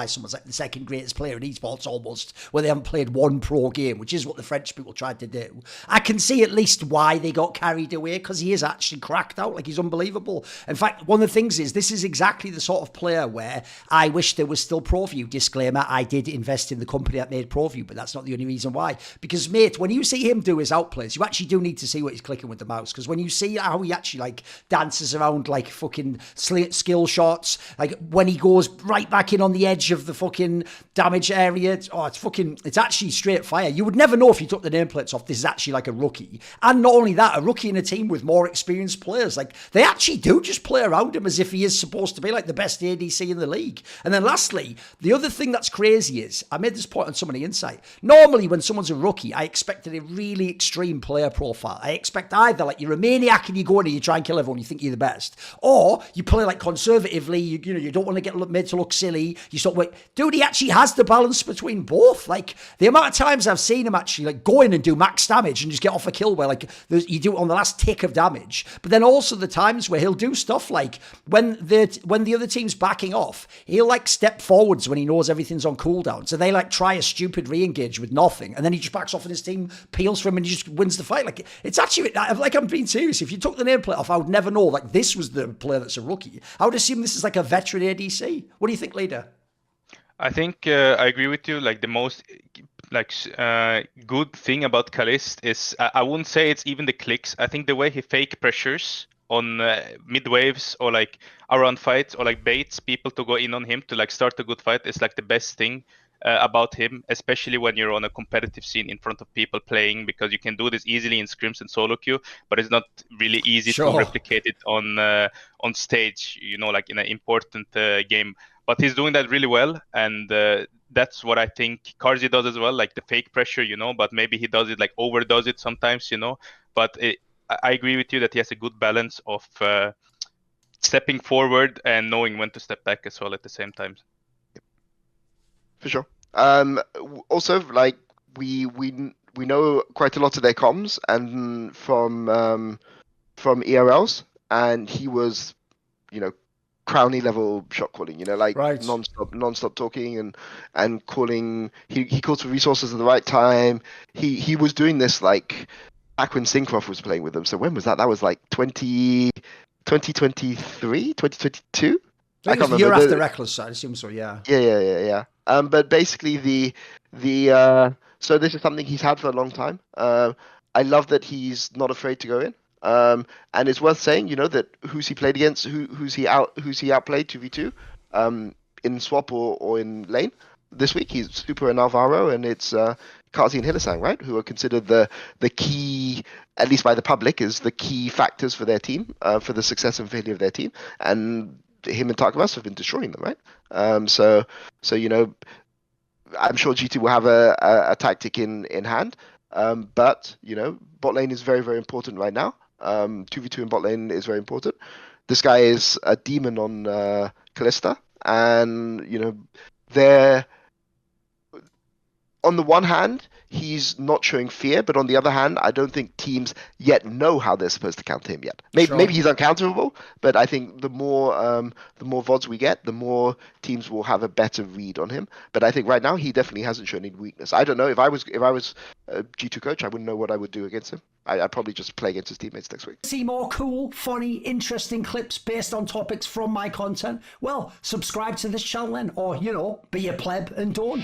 someone's like the second greatest player in esports almost, where they haven't played one pro game, which is what the French people tried to do. I can see at least why they got carried away, because he is actually cracked out. Like, he's unbelievable. In fact, one of the things is, this is exactly the sort of player where I wish there was still ProView. Disclaimer, I did invest in the company that made ProView, but that's not the only reason why. Because, mate, when you see him do his outplays, you actually do need to see what he's clicking with the mouse, because when you see how he actually, like, dances around, like, fucking skill shots, like, when he goes right back in on the edge of the fucking damage area. It's actually straight fire. You would never know if you took the nameplates off, this is actually like a rookie. And not only that, a rookie in a team with more experienced players. Like, they actually do just play around him as if he is supposed to be like the best ADC in the league. And then lastly, the other thing that's crazy is, I made this point on Some of the Insight. Normally, when someone's a rookie, I expected a really extreme player profile. I expect either, like, you're a maniac and you go in and you try and kill everyone, you think you're the best. Or you play, like, conservatively, you don't want to get made to look silly. You sort of, dude, he actually has the balance between both. Like, the amount of times I've seen him actually, like, go in and do max damage and just get off a kill where, like, you do it on the last tick of damage. But then also the times where he'll do stuff like, when the other team's backing off, he'll, like, step forwards when he knows everything's on cooldown. So they, like, try a stupid re-engage with nothing, and then he just backs off and his team peels for him and he just wins the fight. Like, it's actually, like, I'm being serious. If you took the nameplate off, I would never know, like, this was the player that's a rookie. I would assume this is like a veteran ADC. What do you think, Leader? I think I agree with you. Like, the most good thing about Caliste is, I wouldn't say it's even the clicks. I think the way he fake pressures on mid waves, or like around fights, or like baits people to go in on him to, like, start a good fight, is like the best thing about him, especially when you're on a competitive scene in front of people playing, because you can do this easily in scrims and solo queue, but it's not really easy to replicate it on stage, like in an important game. But he's doing that really well, and that's what I think Carzzy does as well, like the fake pressure, but maybe he does it, like, overdoes it sometimes, But I agree with you that he has a good balance of stepping forward and knowing when to step back as well at the same time. For sure. Also, like, we know quite a lot of their comms and from ERLs, and he was, Crowny level shot calling, like, right. non-stop talking and calling. He calls for resources at the right time. He was doing this, like, back when Syncroft was playing with them. So when was that? That was like 2023, 2022. I can't remember. You're after Reckless, I assume so. Yeah. Yeah. But basically so this is something he's had for a long time. I love that he's not afraid to go in. And it's worth saying, that who's he played against, who's he outplayed 2v2, in swap or in lane. This week he's Super and Alvaro, and it's Carzzy and Hylissang, right, who are considered the key, at least by the public, is the key factors for their team, for the success and failure of their team. And him and Tarkovas have been destroying them, right? So I'm sure G2 will have a tactic in hand. But bot lane is very, very important right now. 2v2 in bot lane is very important. This guy is a demon on Caliste, and they're, on the one hand, he's not showing fear, but on the other hand, I don't think teams yet know how they're supposed to counter him yet. Maybe he's uncounterable, but I think the more VODs we get, the more teams will have a better read on him. But I think right now he definitely hasn't shown any weakness. I don't know, if I was a G2 coach, I wouldn't know what I would do against him. I'd probably just play against his teammates next week. See more cool, funny, interesting clips based on topics from my content? Well, subscribe to this channel then, or, be a pleb and don't.